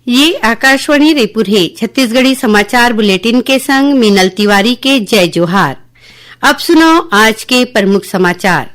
ये आकाशवाणी रायपुर है। छत्तीसगढ़ी समाचार बुलेटिन के संग मीनल तिवारी के जय जोहार। अब सुनो आज के प्रमुख समाचार।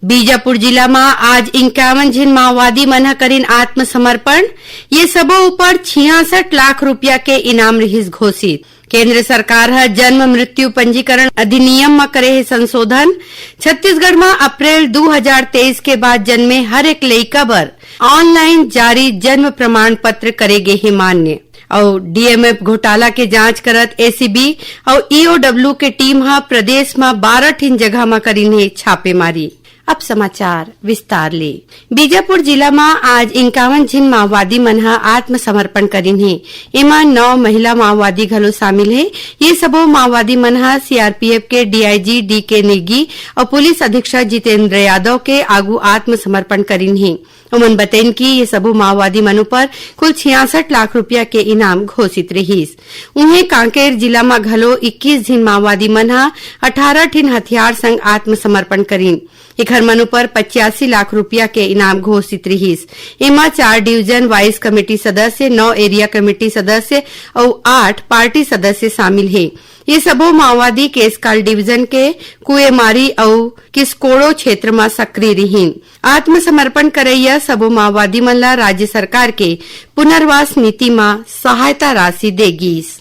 बीजापुर जिला में आज 51 झिन माओवादी मन ह करीन आत्मसमर्पण। ये सबो ऊपर 66 लाख रुपया के इनाम रहिस घोषित। केंद्र सरकार ह जन्म मृत्यु पंजीकरण अधिनियम में करे है संशोधन। छत्तीसगढ़ में अप्रैल 2023 के बाद जन्मे हर एक लइका बर ऑनलाइन जारी जन्म प्रमाण पत्र करेगे है मान्य। और डीएमएफ घोटाला के जांच करत एसीबी और ईओडब्ल्यू के टीम हा प्रदेश में 12 ठिन जगह में करीन है छापेमारी। अब समाचार विस्तार ले। बीजापुर जिला में आज 51 झिन माओवादी मन ह आत्मसमर्पण करीन है। एमा 9 महिला माओवादी घलो शामिल है। ये सबो माओवादी मन ह सीआरपीएफ के डीआईजी डीके नेगी और पुलिस अधीक्षक जितेंद्र यादव के आगू आत्मसमर्पण करीन है। उमन बतैन कि ये सबो माओवादी मनों पर कुल 66 लाख रुपया के इनाम घोषित रहीस। उन्हें कांकेर जिला में घलो 21 झिन माओवादी मन ह 18 ठिन हथियार संग आत्मसमर्पण करीन। एखर मनु पर 85 लाख रुपया के इनाम घोषित रहीस। एमा 4 डिवीजन वाइज कमेटी सदस्य, 9 एरिया कमेटी सदस्य और 8 पार्टी सदस्य शामिल है। ये सबो माओवादी केसकाल डिवीजन के कुएमारी और किस्कोड़ो क्षेत्र में सक्रिय रहीन। आत्मसमर्पण करैया सबो माओवादी मन ला राज्य सरकार के पुनर्वास नीति में सहायता राशि देगीस।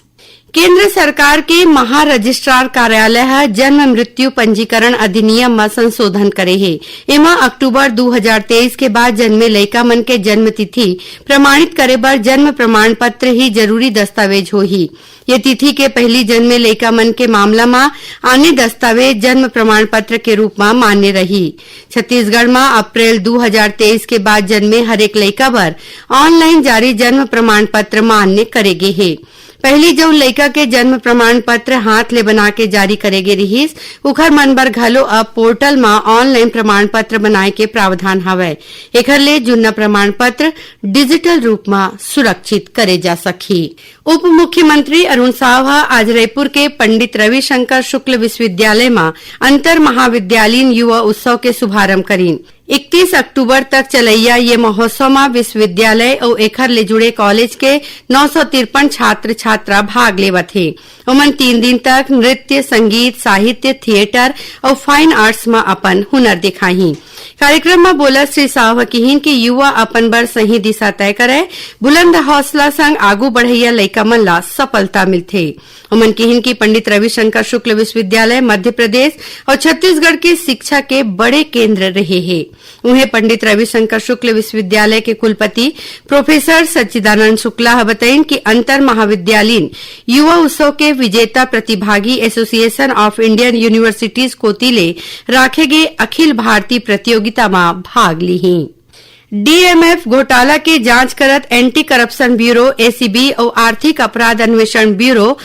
केंद्र सरकार के महारजिस्ट्रार कार्यालय है जन्म मृत्यु पंजीकरण अधिनियम में संशोधन करे है। एमा अक्टूबर 2023 के बाद जन्मे लइका मन के जन्म तिथि प्रमाणित करे बर जन्म प्रमाण पत्र ही जरूरी दस्तावेज होही। ये तिथि के पहली जन्मे लइका मन के मामला में आने दस्तावेज जन्म प्रमाण पत्र के रूप में मान्य रही। छत्तीसगढ़ में अप्रैल 2023 के बाद जन्मे हर एक लइका बर ऑनलाइन जारी जन्म प्रमाण पत्र मान्य करेगे है। पहली जो लइका के जन्म प्रमाण पत्र हाथ ले बना के जारी करेगे रहीस, उखर मन बर घलो अब पोर्टल में ऑनलाइन प्रमाण पत्र बनाए के प्रावधान हवय। एखर ले जुन्ना प्रमाण पत्र डिजिटल रूप में सुरक्षित करे जा सकही। उप मुख्यमंत्री अरुण साव आज रायपुर के पंडित रविशंकर शुक्ल विश्वविद्यालय में अंतर महाविद्यालयीन युवा उत्सव के शुभारंभ करीन। 31 अक्टूबर तक चलैया ये महोत्सव में विश्वविद्यालय और एखर ले जुड़े कॉलेज के 953 छात्र छात्रा भाग लेवत है। उमन 3 दिन तक नृत्य, संगीत, साहित्य, थिएटर और फाइन आर्ट्स में अपन हुनर दिखाही। कार्यक्रम में बोला श्री साव कहिन कि युवा अपन बर सही दिशा तय करे, बुलंद हौसला संग आगू बढ़ैया लइका मन ला सफलता मिलथे। उमन कहिन कि पंडित रविशंकर शुक्ल विश्वविद्यालय मध्य प्रदेश और छत्तीसगढ़ की शिक्षा के बड़े केंद्र रहे हैं। उन्हें पंडित रविशंकर शुक्ल विश्वविद्यालय के कुलपति प्रोफेसर सच्चिदानंद शुक्ला बताइन कि अंतर महाविद्यालयीन युवा उत्सव के विजेता प्रतिभागी एसोसिएशन ऑफ इंडियन यूनिवर्सिटीज कोतिले राखे गए अखिल भारतीय प्रतियोगिता में भाग ली हैं। डीएमएफ घोटाला के जांच करत एंटी करप्शन ब्यूरो एसीबी और आर्थिक अपराध अन्वेषण ब्यूरो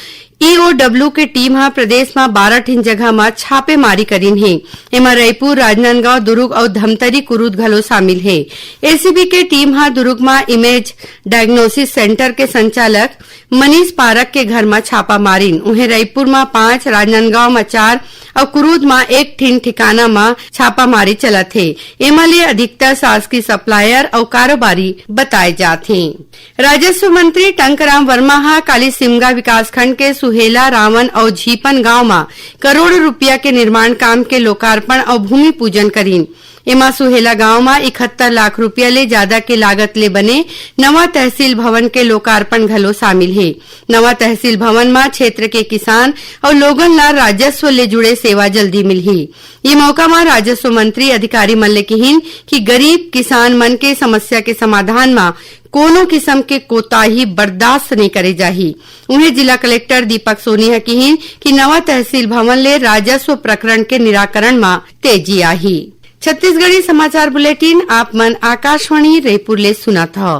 ईओडब्ल्यू के टीम हा प्रदेश में 12 ठिन जगह में छापेमारी करीन है। एमा रायपुर, राजनांदगांव, दुर्ग और धमतरी कुरूद घलो शामिल है। एसीबी के टीम हा दुर्ग में इमेज डायग्नोसिस सेंटर के संचालक मनीष पारक के घर में छापा मारीन। उन्हें रायपुर में 5, राजनांदगांव में 4 और कुरूद में 1 ठिन ठिकाना में छापामारी चलत है। एमा ले अधिकतर शासकीय सप्लायर और कारोबारी बताए जाते हैं। राजस्व मंत्री टंकराम वर्मा हा काली सिमगा विकासखंड के सुहेला, रावण और झीपन गांव में करोड़ रुपया के निर्माण काम के लोकार्पण और भूमि पूजन करीन। एमा सुहेला गांव में 71 लाख रुपया ले ज्यादा के लागत ले बने नवा तहसील भवन के लोकार्पण घलो शामिल है। नवा तहसील भवन में क्षेत्र के किसान और लोगन ला राजस्व ले जुड़े सेवा जल्दी मिलही। ये मौका में राजस्व मंत्री अधिकारी मन ले कहिन कि गरीब किसान मन के समस्या के समाधान में कोनो किस्म के कोताही बर्दाश्त नहीं करे जाही। उन्हें जिला कलेक्टर दीपक सोनी कहिन कि नवा तहसील भवन ले राजस्व प्रकरण के निराकरण में तेजी आही। छत्तीसगढ़ी समाचार बुलेटिन आप मन आकाशवाणी रायपुर ले सुना था।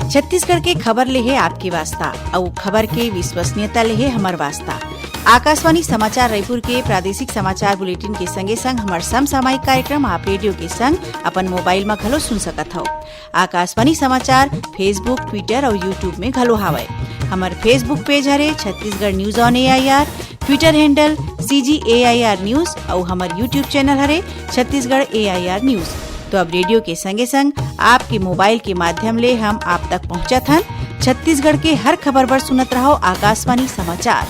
छत्तीसगढ़ के खबर ले है आपकी वास्ता और खबर के विश्वसनीयता ले है हमार वास्ता। आकाशवाणी समाचार रायपुर के प्रादेशिक समाचार बुलेटिन के संगे संग हमार समसामयिक कार्यक्रम आप रेडियो के संग अपन मोबाइल में घलो सुन सकत हो। आकाशवाणी समाचार फेसबुक, ट्विटर और यूट्यूब में घलो हावय। हमार फेसबुक पेज हरे Chhattisgarh news on AIR, Twitter handle CGAIR news और हमार यूट्यूब चैनल हरे छत्तीसगढ़ AIR न्यूज। तो अब रेडियो के संगे संग आपके मोबाइल के माध्यम ले हम आप तक पहुँचत हन। छत्तीसगढ़ के हर खबर पर सुनत रहो आकाशवाणी समाचार।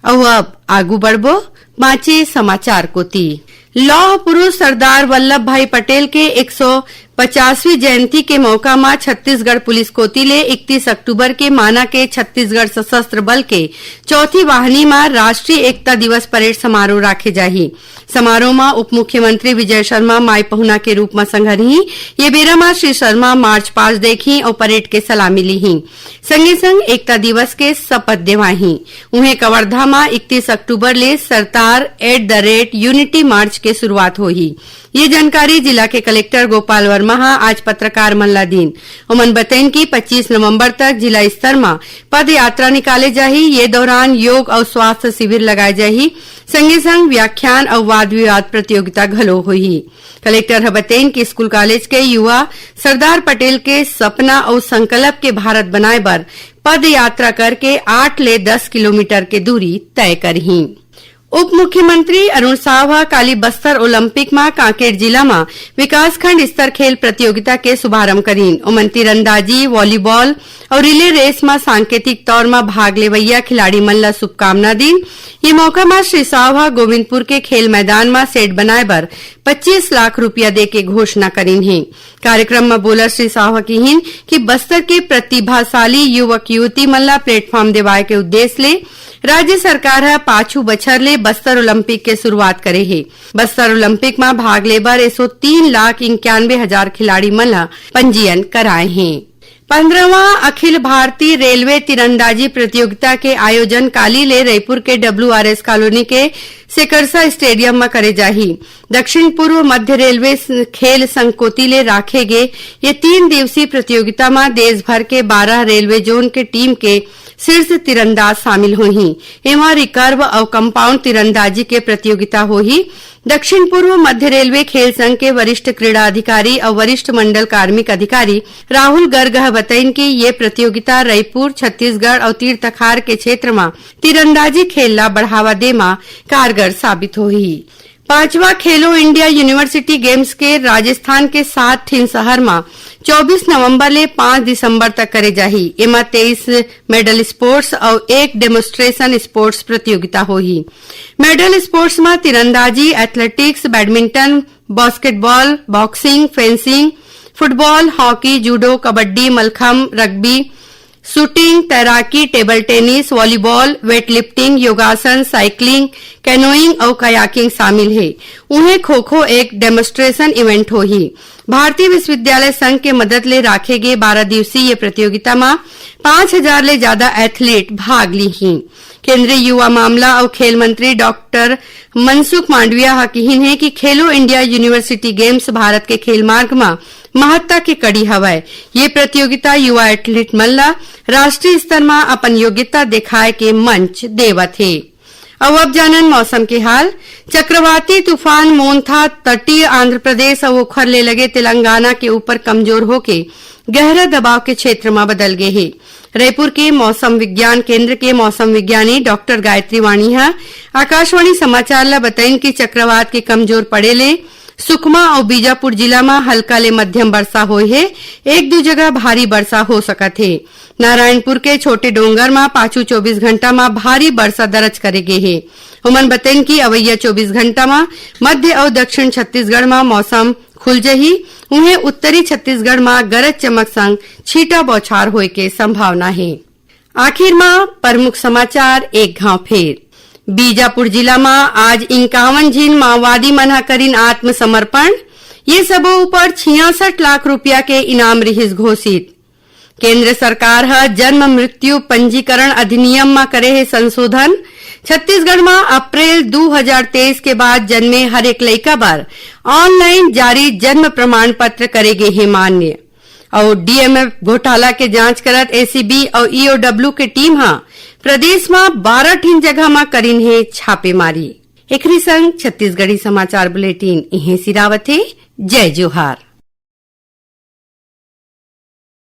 अब आगू बढ़बो बाँचे समाचार कोती। लौह पुरुष सरदार वल्लभ भाई पटेल के 150वीं जयंती के मौका में छत्तीसगढ़ पुलिस कोती ले 31 अक्टूबर के माना के छत्तीसगढ़ सशस्त्र बल के चौथी वाहिनी में राष्ट्रीय एकता दिवस परेड समारोह राखे जाही। समारोह में उप मुख्यमंत्री विजय शर्मा माई पहुना के रूप में संघरही। ये बेरा में श्री शर्मा मार्च पास्ट देखी और परेड के सलामी लीही। संगे संग एकता दिवस के शपथ देवाही। उन्हें कवर्धा में 31 अक्टूबर ले सरदार @यूनिटी मार्च के शुरुआत होही। ये जानकारी जिला के कलेक्टर गोपाल वर्मा आज पत्रकार मन ला दीन। उमन बताइन कि 25 नवंबर तक जिला स्तर में पद यात्रा निकाले जाही। ये दौरान योग और स्वास्थ्य शिविर लगाए जाही। संगे संग व्याख्यान और वाद विवाद प्रतियोगिता घलो होही। कलेक्टर बताइन कि स्कूल कॉलेज के युवा सरदार पटेल के सपना और संकल्प के भारत बनाए बर पद यात्रा करके 8 ले 10 किलोमीटर के दूरी तय करही। उप मुख्यमंत्री अरुण साव काली बस्तर ओलंपिक में कांकेर जिला में विकासखंड स्तर खेल प्रतियोगिता के शुभारंभ करीन। उमन तीरंदाजी, वॉलीबॉल और रिले रेस में सांकेतिक तौर में भाग लेवैया खिलाड़ी मन ला शुभकामना दीन। ये मौका में श्री साव गोविंदपुर के खेल मैदान में सेट बनाए बर 25 लाख रुपया दे के घोषणा करीन है। कार्यक्रम में बोला श्री साव कहीन कि बस्तर के प्रतिभाशाली युवक युवती मन ला प्लेटफॉर्म देवाए के उद्देश्य ले राज्य सरकार है 5 बछर ले बस्तर ओलंपिक के शुरुआत करे है। बस्तर ओलंपिक में भाग लेबर 3,91,000 खिलाड़ी मन ला पंजीयन कराए हैं। 15वां अखिल भारतीय रेलवे तीरंदाजी प्रतियोगिता के आयोजन काली ले रायपुर के WRS कॉलोनी के सेकरसा स्टेडियम में करे जाही। दक्षिण पूर्व मध्य रेलवे खेल संघ कोती ले राखे गे ये 3 दिवसीय प्रतियोगिता में देश भर के 12 रेलवे जोन के टीम के शीर्ष तीरंदाज शामिल होही। एवं रिकर्व और कंपाउंड तीरंदाजी के प्रतियोगिता होही। दक्षिण पूर्व मध्य रेलवे खेल संघ के वरिष्ठ क्रीड़ा अधिकारी और वरिष्ठ मंडल कार्मिक अधिकारी राहुल गर्ग बताइन कि ये प्रतियोगिता रायपुर, छत्तीसगढ़ और तीर्थखार के क्षेत्र में तीरंदाजी खेल ला बढ़ावा दे में कारगर साबित होही। 5वां खेलो इंडिया यूनिवर्सिटी गेम्स के राजस्थान के 7 ठीन शहर में 24 नवंबर ले 5 दिसंबर तक करे जाही। एमा 23 मेडल स्पोर्ट्स और 1 डेमोन्स्ट्रेशन स्पोर्ट्स प्रतियोगिता होही। मेडल स्पोर्ट्स में तीरंदाजी, athletics, badminton, basketball, boxing, fencing, football, hockey, judo, kabaddi, mallakhamb, rugby, shooting, तैराकी, table tennis, volleyball, weight lifting, yogasana, cycling, canoeing और कयाकिंग शामिल है। उन्हें खो खो एक डेमोन्स्ट्रेशन इवेंट होही। भारतीय विश्वविद्यालय संघ के मदद ले राखे गए 12 दिवसीय ये प्रतियोगिता में 5,000 ले ज्यादा एथलीट भाग ली ही। केंद्रीय युवा मामला और खेल मंत्री डॉक्टर मनसुख मांडविया कहीन है कि खेलो इंडिया यूनिवर्सिटी गेम्स भारत के खेल मार्ग में महत्ता की कड़ी हवाए। ये प्रतियोगिता युवा एथलीट मल्ला राष्ट्रीय स्तर में अपन योग्यता दिखाए के मंच देवत है। अब जानन मौसम के हाल। चक्रवाती तूफान मोन्था तटीय आंध्र प्रदेश और ओखर ले लगे तेलंगाना के ऊपर कमजोर होके गहरा दबाव के क्षेत्र में बदल गए है। रायपुर के मौसम विज्ञान केंद्र के मौसम विज्ञानी डॉक्टर गायत्री वाणिया आकाशवाणी समाचार ला बताइन कि चक्रवात के कमजोर पड़े ले सुकमा और बीजापुर जिला में हल्का ले मध्यम वर्षा होई है। 1-2 जगह भारी वर्षा हो सकत है। नारायणपुर के छोटे डोंगर में पाछू 24 घंटा में भारी वर्षा दर्ज करे गे है। उमन बताइन कि अवैया 24 घंटा में मध्य और दक्षिण छत्तीसगढ़ में मौसम खुल जही। उन्हें उत्तरी छत्तीसगढ़ में गरज चमक संग छीटा बौछार होए के संभावना है। आखिर में प्रमुख समाचार एक घाव फेर। बीजापुर जिला में आज 51 झीन माओवादी मन करीन आत्मसमर्पण। ये सबो ऊपर 66 लाख रुपया के इनाम रिहिस घोषित। केंद्र सरकार है जन्म मृत्यु पंजीकरण अधिनियम में करे है संशोधन। छत्तीसगढ़ में अप्रैल 2023 के बाद जन्मे हर एक लड़का बार ऑनलाइन जारी जन्म प्रमाण पत्र करेगे है मान्य। और डीएमएफ घोटाला के जांच करत एसीबी और ईओडब्ल्यू के टीम प्रदेश में 12 ठीन जगह में करीन है छापेमारी। एकरी संग छत्तीसगढ़ी समाचार बुलेटिन इहे सिरावत है। जय जोहार।